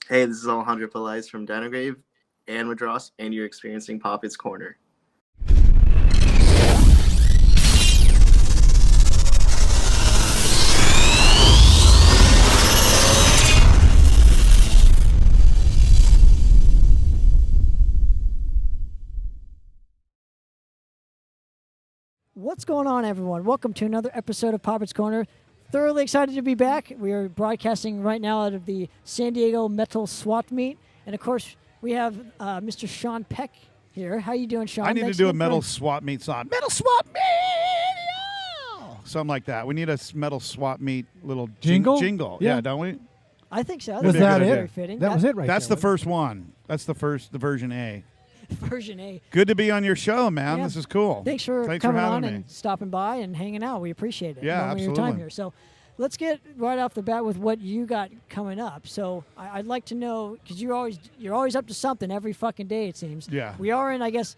Hey, this is Alejandro Pelaez from Denigrave and Madras, and you're experiencing Poppitt's Corner. What's going on, everyone? Welcome to another episode of Poppitt's Corner. Thoroughly excited to be back. We are broadcasting right now out of the San Diego Metal Swap Meet. And, of course, we have Mr. Sean Peck here. How you doing, Sean? I need Thanks to do a again metal for- swap meet song. Metal swap meet! Yeah! Something like that. We need a metal swap meet little Jingle? Jingle. Yeah. Yeah, don't we? I think so. Was That's that very it? fitting. That was it right That's there. the first one. That's the version A. Version A. Good to be on your show, man. Yeah. This is cool. Thanks for Thanks coming having on me. and stopping by and hanging out. We appreciate it. Yeah, Your time absolutely. here. So let's get right off the bat with what you got coming up. So I'd like to know, because you're always up to something every fucking day, it seems. Yeah. We are in, I guess,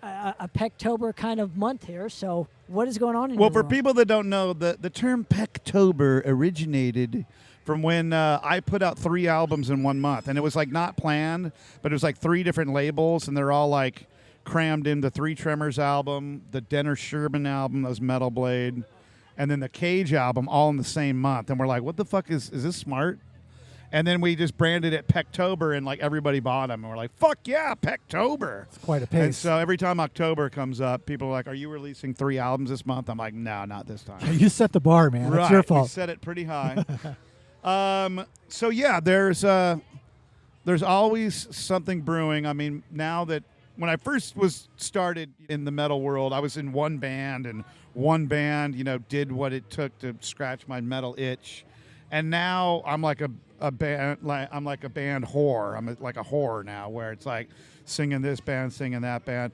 a Pecktober kind of month here. So what is going on in Well, your for world? people that don't know, the term Pecktober originated from when I put out 3 albums in 1 month. And it was like not planned, but it was like 3 different labels, and they're all like crammed in the 3 Tremors album, the Denner Sherman album, that was Metal Blade, and then the Cage album all in the same month. And we're like, what the fuck is this smart? And then we just branded it Pecktober, and like everybody bought them. And we're like, fuck yeah, Pecktober. It's quite a And pace. so every time October comes up, people are like, are you releasing 3 albums this month? I'm like, no, not this time. You set the bar, man. That's Right, your we fault. set it pretty high. So yeah, there's always something brewing. I mean, now that when I first was started in the metal world, I was in one band, and one band, did what it took to scratch my metal itch. And now I'm like a band, I'm like a band whore. I'm like a whore now, where it's like singing this band, singing that band.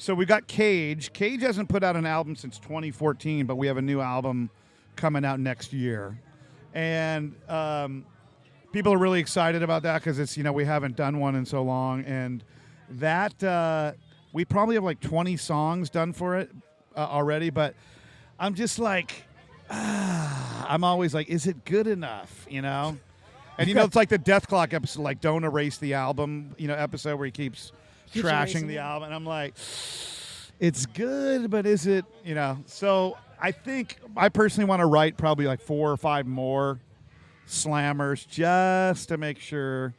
So we got Cage. Cage hasn't put out an album since 2014, but we have a new album coming out next year. And people are really excited about that because it's, we haven't done one in so long. And that, we probably have like 20 songs done for it already. But I'm just like, I'm always like, is it good enough, And, it's like the Death Clock episode, like Don't Erase the Album, episode where he keeps trashing the album. And I'm like, it's good, but is it, So I think I personally want to write probably like 4 or 5 more slammers just to make sure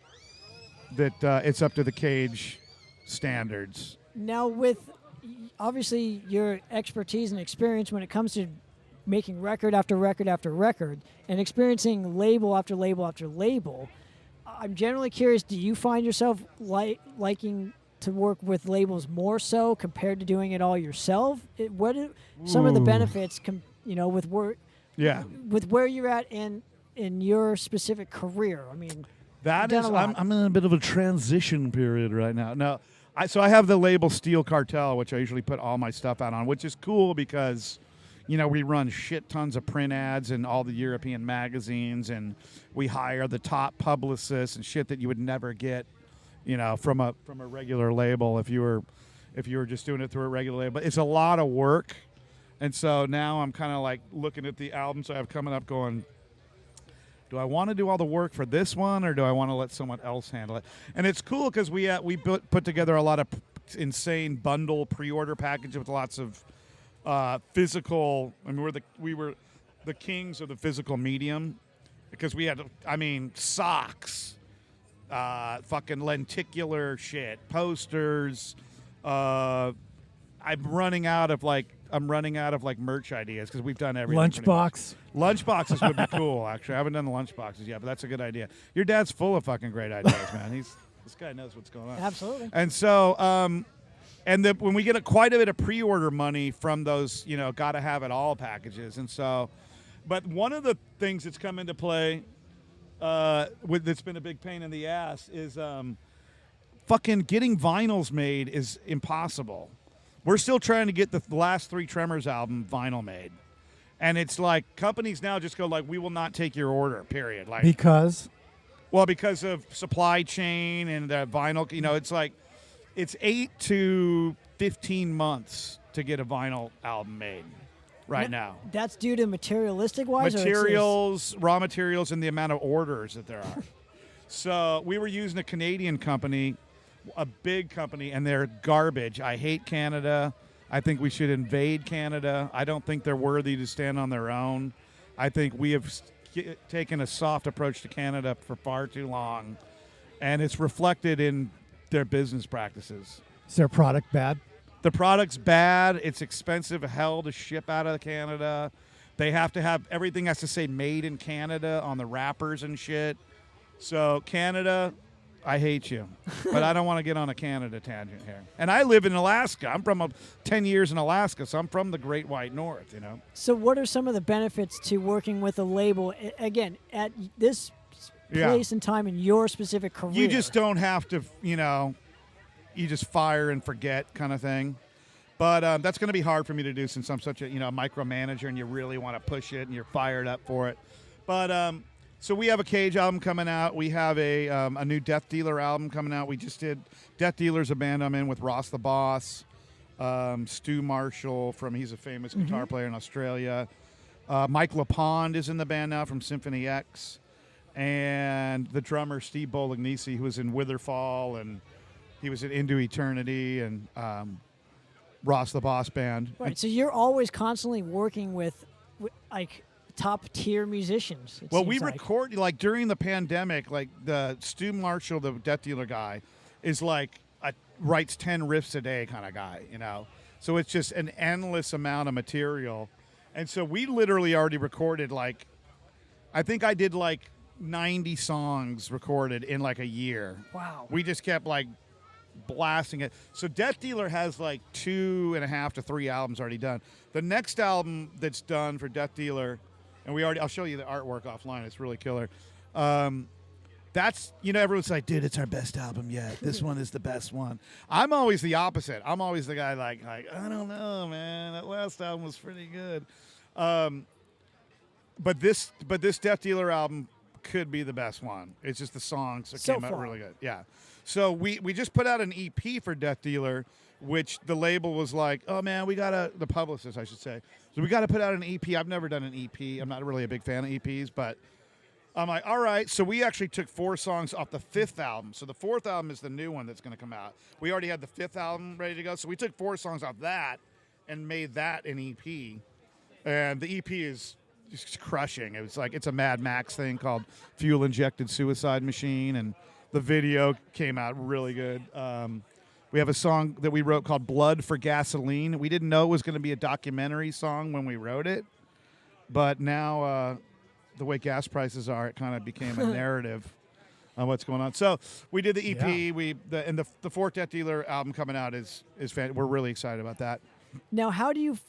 that it's up to the Cage standards. Now, with obviously your expertise and experience when it comes to making record after record after record and experiencing label after label after label, I'm generally curious, do you find yourself liking to work with labels more so compared to doing it all yourself? What are some of the benefits, with where you're at in your specific career? I mean, That you've is, done a lot. I'm in a bit of a transition period right now. No, I have the label Steel Cartel, which I usually put all my stuff out on, which is cool because, we run shit tons of print ads in all the European magazines, and we hire the top publicists and shit that you would never get, from a regular label if you were just doing it through a regular label. It's a lot of work, and so now I'm kind of like looking at the albums I have coming up, going, do I want to do all the work for this one, or do I want to let someone else handle it? And it's cool because we put together a lot of insane bundle pre-order packages with lots of physical. I mean, we were the kings of the physical medium because we had, socks, fucking lenticular shit, posters. I'm running out of merch ideas because we've done everything. Lunchbox. Lunchboxes would be cool, actually. I haven't done the lunchboxes yet, but that's a good idea. Your dad's full of fucking great ideas, man. This guy knows what's going on. Absolutely. And so, when we get quite a bit of pre-order money from those, gotta have it all packages. And so, but one of the things that's come into play, that's been a big pain in the ass is, fucking getting vinyls made is impossible. We're still trying to get the last 3 Tremors album vinyl made. And it's like companies now just go like, we will not take your order, period. Like, Because of supply chain and the vinyl, it's like, it's 8 to 15 months to get a vinyl album made right now. That's due to materialistic wise? Materials, raw materials, and the amount of orders that there are. So we were using a Canadian company, a big company, and they're garbage. I hate Canada. I think we should invade Canada. I don't think they're worthy to stand on their own. I think we have taken a soft approach to Canada for far too long, and it's reflected in their business practices. Is their product bad? The product's bad. It's expensive hell to ship out of Canada. They have to have, everything has to say made in Canada on the wrappers and shit. So Canada, I hate you. But I don't want to get on a Canada tangent here. And I live in Alaska. I'm from 10 years in Alaska, so I'm from the Great White North, you know. So what are some of the benefits to working with a label, again, at this place and time in your specific career? You just don't have to, you know, you just fire and forget kind of thing. But that's going to be hard for me to do since I'm such a, you know, micromanager and you really want to push it and you're fired up for it. But so we have a Cage album coming out. We have a new Death Dealer album coming out. We just did Death Dealer's a band I'm in with Ross the Boss, Stu Marshall he's a famous guitar player in Australia. Mike LaPond is in the band now from Symphony X, and the drummer Steve Bolognese, who was in Witherfall and he was in Into Eternity and Ross the Boss band. Right, so you're always constantly working with like top tier musicians. Well, we record like during the pandemic. Like the Stu Marshall, the Death Dealer guy, is like writes 10 riffs a day kind of guy, you know. So it's just an endless amount of material, and so we literally already recorded like, I think I did like 90 songs recorded in like a year. Wow. We just kept like blasting it. So Death Dealer has like 2.5 to 3 albums already done. The next album that's done for Death Dealer, and I'll show you the artwork offline. It's really killer. That's, you know, everyone's like, dude, it's our best album yet. This one is the best one. I'm always the opposite. I'm always the guy like I don't know, man. That last album was pretty good. But this Death Dealer album could be the best one. It's just the songs that came out really good. Yeah. So we just put out an EP for Death Dealer, which the label was like, oh man, the publicist, I should say. So we got to put out an EP. I've never done an EP. I'm not really a big fan of EPs, but I'm like, all right. So we actually took 4 songs off the 5th album. So the 4th album is the new one that's going to come out. We already had the 5th album ready to go. So we took 4 songs off that and made that an EP. And the EP is just crushing. It's a Mad Max thing called Fuel Injected Suicide Machine, and the video came out really good. We have a song that we wrote called Blood for Gasoline. We didn't know it was going to be a documentary song when we wrote it, but now the way gas prices are, it kind of became a narrative on what's going on. So we did the EP. Yeah. The 4th Death Dealer album coming out is fantastic. We're really excited about that. Now, how do you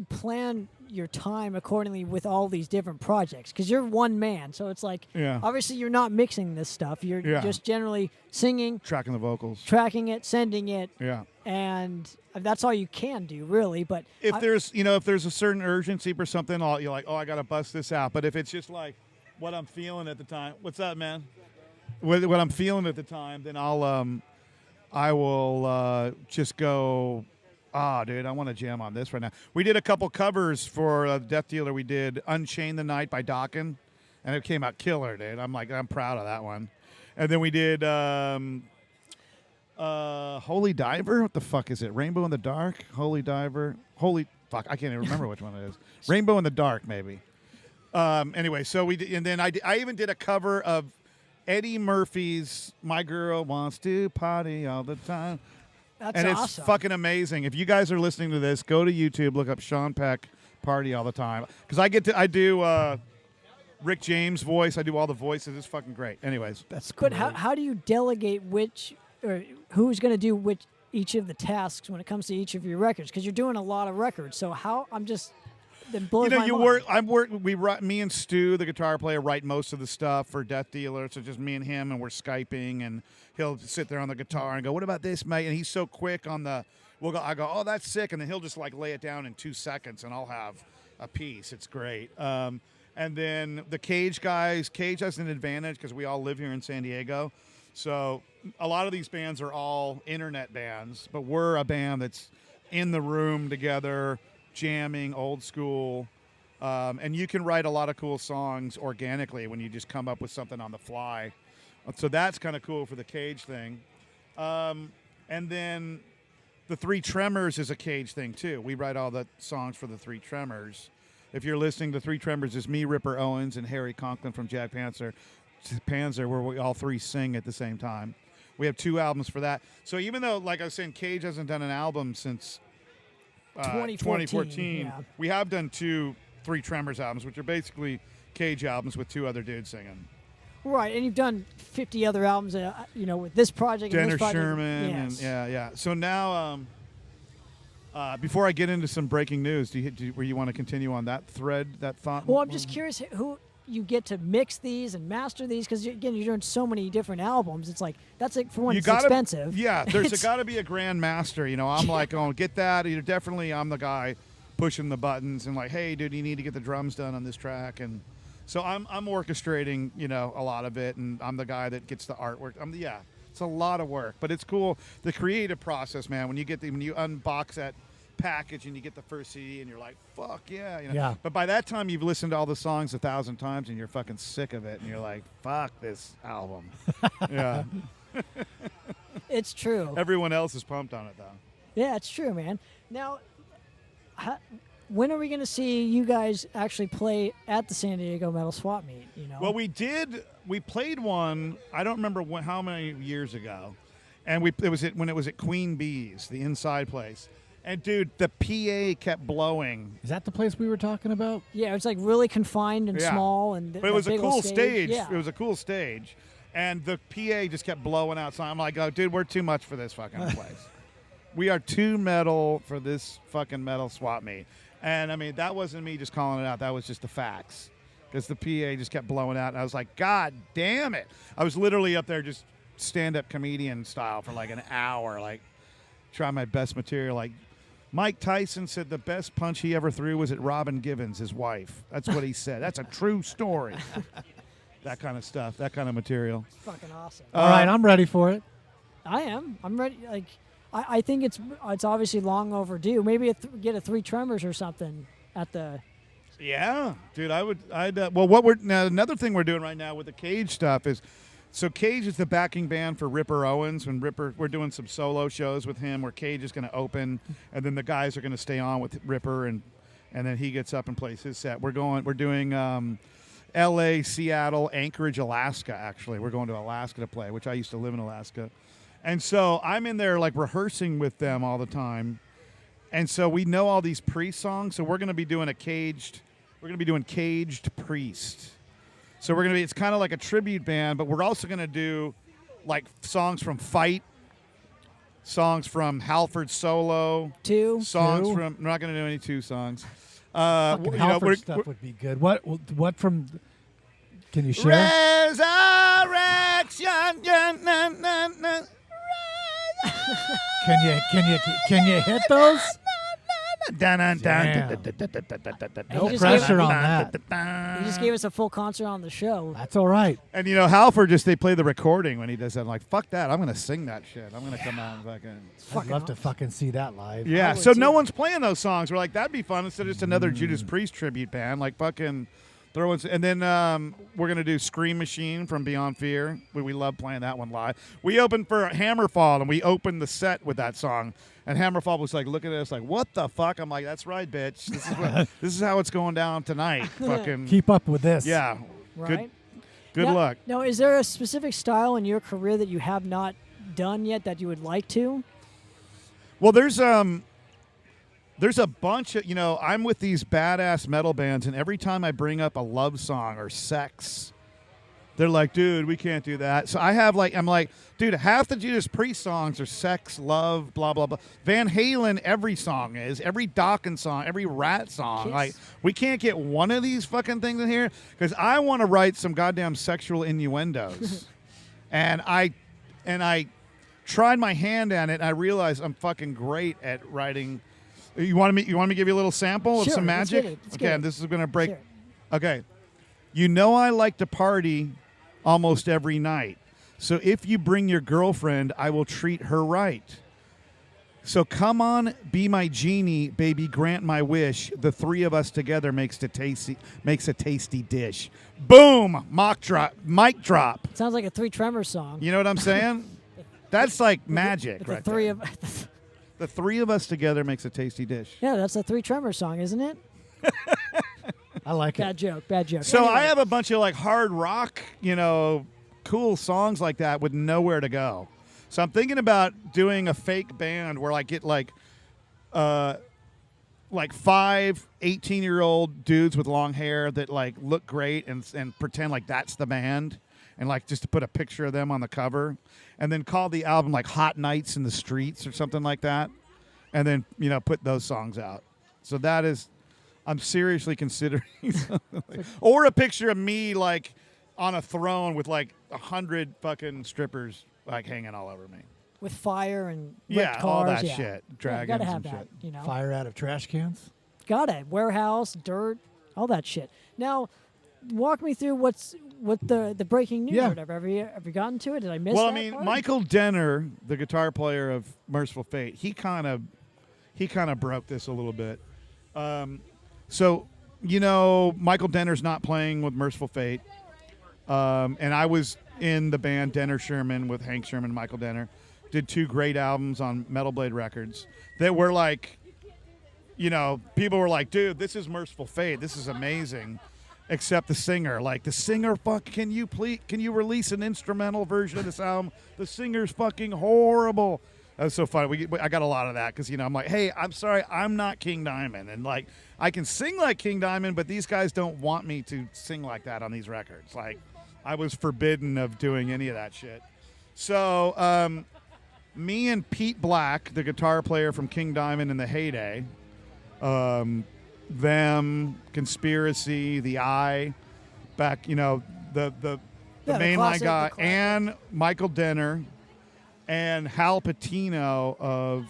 plan your time accordingly with all these different projects? Because you're one man, so it's like obviously you're not mixing this stuff. You're just generally singing, tracking the vocals, tracking it, sending it, and that's all you can do, really. But if there's a certain urgency for something, you're like, oh, I got to bust this out. But if it's just like what I'm feeling at the time, what's up, man? What I'm feeling at the time, then I will just go. Dude, I want to jam on this right now. We did a couple covers for Death Dealer. We did Unchain the Night by Dokken, and it came out killer, dude. I'm proud of that one. And then we did Holy Diver. What the fuck is it? Rainbow in the Dark? Holy Diver? I can't even remember which one it is. Rainbow in the Dark, maybe. Anyway, so we did, and then I even did a cover of Eddie Murphy's My Girl Wants to Party All the Time. That's and awesome. It's fucking amazing. If you guys are listening to this, go to YouTube, look up Sean Peck Party All the Time. Because I do Rick James' voice. I do all the voices. It's fucking great. Anyways. That's good. Great. How do you delegate who's going to do each of the tasks when it comes to each of your records? Because you're doing a lot of records. So then blows my mind. Me and Stu, the guitar player, write most of the stuff for Death Dealer. So just me and him, and we're Skyping, and he'll sit there on the guitar and go, "What about this, mate?" And he's so quick on the. I go, "Oh, that's sick," and then he'll just like lay it down in 2 seconds, and I'll have a piece. It's great. And then the Cage guys, Cage has an advantage because we all live here in San Diego. So a lot of these bands are all internet bands, but we're a band that's in the room together, jamming, old school, and you can write a lot of cool songs organically when you just come up with something on the fly. So that's kind of cool for the Cage thing. And then the Three Tremors is a Cage thing too. We write all the songs for the Three Tremors. If you're listening, the Three Tremors is me, Ripper Owens, and Harry Conklin from Jag Panzer, where we all three sing at the same time. We have 2 albums for that. So even though, like I was saying, Cage hasn't done an album since 2014, yeah. we have done 2 Three Tremors albums, which are basically Cage albums with 2 other dudes singing. Right, and you've done 50 other albums, with this project. and Dennis this project. Sherman, Yes. and yeah. So now, before I get into some breaking news, where you want to continue on that thread, that thought? Well, I'm just curious who you get to mix these and master these, because again, you're doing so many different albums. It's like that's like for one, it's expensive. Yeah, there's got to be a grand master. I'm like, oh, get that. I'm the guy pushing the buttons and like, hey, dude, you need to get the drums done on this track, and so I'm orchestrating, a lot of it, and I'm the guy that gets the artwork. It's a lot of work, but it's cool. The creative process, man. When you unbox that package and you get the first CD and you're like, fuck yeah, Yeah. But by that time you've listened to all the songs 1,000 times and you're fucking sick of it and you're like, fuck this album. Yeah. It's true. Everyone else is pumped on it though. Yeah, it's true, man. Now, when are we going to see you guys actually play at the San Diego Metal Swap Meet? Well, we played one. I don't remember how many years ago, and when it was at Queen Bee's, the inside place. And dude, the PA kept blowing. Is that the place we were talking about? Yeah, it's like really confined and small, and but it was a cool stage. Yeah. It was a cool stage, and the PA just kept blowing out. So I'm like, oh, dude, we're too much for this fucking place. We are too metal for this fucking metal swap meet. And I mean, that wasn't me just calling it out. That was just the facts, because the PA just kept blowing out, and I was like, God damn it! I was literally up there just stand-up comedian style for like an hour, like trying my best material, like. Mike Tyson said the best punch he ever threw was at Robin Givens, his wife. That's what he said. That's a true story. That kind of stuff, that kind of material. It's fucking awesome. All right, I'm ready for it. I am. I'm ready. Like, I think it's obviously long overdue. Maybe get a Three Tremors or something at the. Yeah, dude. Another thing we're doing right now with the Cage stuff is. So Cage is the backing band for Ripper Owens. We're doing some solo shows with him where Cage is going to open, and then the guys are going to stay on with Ripper, and then he gets up and plays his set. We're doing L.A., Seattle, Anchorage, Alaska. Actually, we're going to Alaska to play, which I used to live in Alaska, and so I'm in there like rehearsing with them all the time, and so we know all these Priest songs. So we're going to be doing Caged Priest. So it's kind of like a tribute band, but we're also going to do like songs from Fight, songs from Halford Solo, songs from. I'm not going to do any 2 songs. Halford stuff would be good. What from? Can you share? Resurrection. Can you hit those? No No pressure on that. He just gave us a full concert on the show. That's all right. And Halford they play the recording when he does that. I'm like, fuck that. I'm going to sing that shit. I'm going to come out and fucking. I'd love to fucking see that live. Yeah. So no one's playing those songs. We're like, that'd be fun instead of just another Judas Priest tribute band. Like fucking throw in. And then we're going to do Scream Machine from Beyond Fear. We love playing that one live. We opened for Hammerfall, and we opened the set with that song. And Hammerfall was like looking at us like, what the fuck? I'm like, that's right, bitch. This is how it's going down tonight. Fucking keep up with this. Yeah. Right. Good luck. Now, is there a specific style in your career that you have not done yet that you would like to? Well, there's a bunch of, I'm with these badass metal bands, and every time I bring up a love song or sex, they're like, dude, we can't do that. So I'm like, dude, half the Judas Priest songs are sex, love, blah, blah, blah. Van Halen, every song is. Every Dawkins song, every Rat song. Kiss. Like, we can't get one of these fucking things in here because I want to write some goddamn sexual innuendos. and I tried my hand at it, and I realized I'm fucking great at writing. You want me to give you a little sample of some magic? Let's get it. This is going to break. Sure. Okay. I like to party almost every night. So if you bring your girlfriend, I will treat her right. So come on, be my genie, baby, grant my wish. The three of us together makes a tasty dish. Boom! Mic drop. Sounds like a Three Tremors song. You know what I'm saying? That's like magic, right? The three of us together makes a tasty dish. Yeah, that's a Three Tremors song, isn't it? I like it. Bad joke. Bad joke. So Anyway. I have a bunch of like hard rock, cool songs like that with nowhere to go. So I'm thinking about doing a fake band where I get like 5 18-year-old dudes with long hair that like look great and pretend like that's the band, and like just to put a picture of them on the cover, and then call the album like Hot Nights in the Streets or something like that, and then put those songs out. So that is, I'm seriously considering something like, or a picture of me like on a throne with like 100 fucking strippers like hanging all over me. With fire and Yeah, cars. all that yeah. shit. Yeah, Dragons gotta have and that, shit. Fire out of trash cans. Got it. Warehouse, dirt, all that shit. Now, walk me through what the breaking news Yeah. or whatever. Have you gotten to it? Did I miss Well, that I mean, part? Michael Denner, the guitar player of Merciful Fate, he kind of broke this a little bit. So, Michael Denner's not playing with Merciful Fate, and I was in the band Denner Sherman with Hank Sherman and Michael Denner. Did 2 great albums on Metal Blade Records that were like, people were like, dude, this is Merciful Fate. This is amazing. Except the singer. Like, the singer, can you release an instrumental version of this album? The singer's fucking horrible. That was so funny. I got a lot of that because, I'm like, hey, I'm sorry, I'm not King Diamond. And, like, I can sing like King Diamond, but these guys don't want me to sing like that on these records. Like, I was forbidden of doing any of that shit. So, me and Pete Black, the guitar player from King Diamond in the heyday, them, Conspiracy, The Eye, back, the mainline classic, guy, the classic. and Michael Denner, and Hal Patino of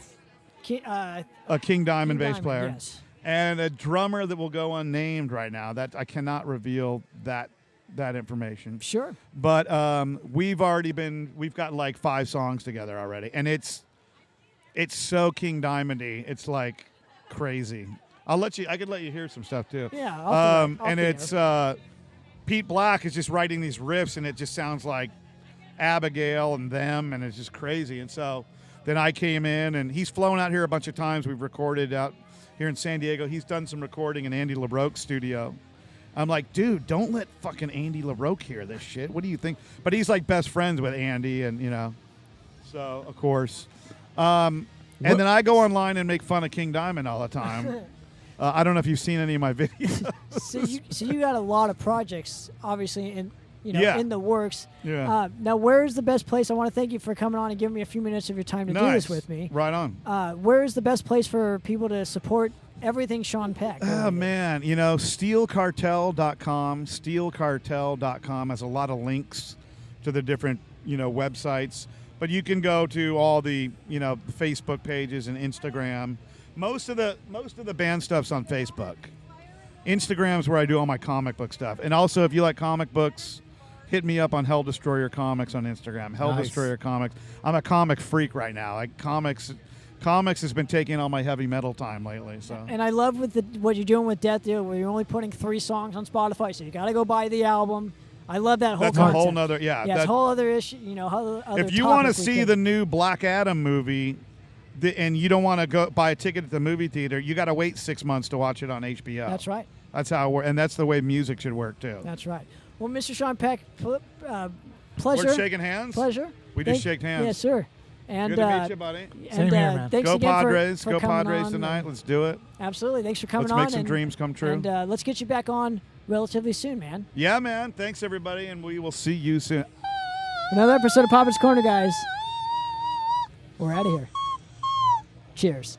a King Diamond bass player, yes. and a drummer that will go unnamed right now. That I cannot reveal that information. Sure. But we've got like 5 songs together already, and it's so King Diamond-y. It's like crazy. I could let you hear some stuff too. Yeah. And it's Pete Black is just writing these riffs, and it just sounds like Abigail and them, and it's just crazy. And so then I came in, and he's flown out here a bunch of times. We've recorded out here in San Diego. He's done some recording in Andy LaRoque's studio. I'm like, dude, don't let fucking Andy LaRoque hear this shit. What do you think? But he's like best friends with Andy, and so of course. And then I go online and make fun of King Diamond all the time. I don't know if you've seen any of my videos. So you got a lot of projects, obviously, in the works. Yeah. Now, where's the best place? I want to thank you for coming on and giving me a few minutes of your time to do this with me. Right on. Where's the best place for people to support everything Sean Peck? Oh, man. SteelCartel.com. SteelCartel.com has a lot of links to the different, websites. But you can go to all the, Facebook pages and Instagram. Most of the band stuff's on Facebook. Instagram's where I do all my comic book stuff. And also, if you like comic books, hit me up on Hell Destroyer Comics on Instagram. Hell Destroyer Comics. I'm a comic freak right now. Like comics has been taking all my heavy metal time lately. So. And I love what you're doing with Death Deal, where you're only putting 3 songs on Spotify, so you got to go buy the album. I love that whole That's concept. a whole nother, yeah. Yeah, it's a whole other issue, other if you want to see the new Black Adam movie, and you don't want to go buy a ticket at the movie theater, you got to wait 6 months to watch it on HBO. That's right. That's how it works, and that's the way music should work too. That's right. Well, Mr. Sean Peck, pleasure. We're shaking hands. Pleasure. We just shake hands. Yes, sir. And, good to meet you, buddy. Same here, man. Thanks Go again Padres. for Go coming Padres on. tonight. Let's do it. Absolutely. Thanks for coming Let's on. make some dreams come true. And let's get you back on relatively soon, man. Yeah, man. Thanks, everybody, and we will see you soon. Another episode of Poppitt's Corner, guys. We're out of here. Cheers.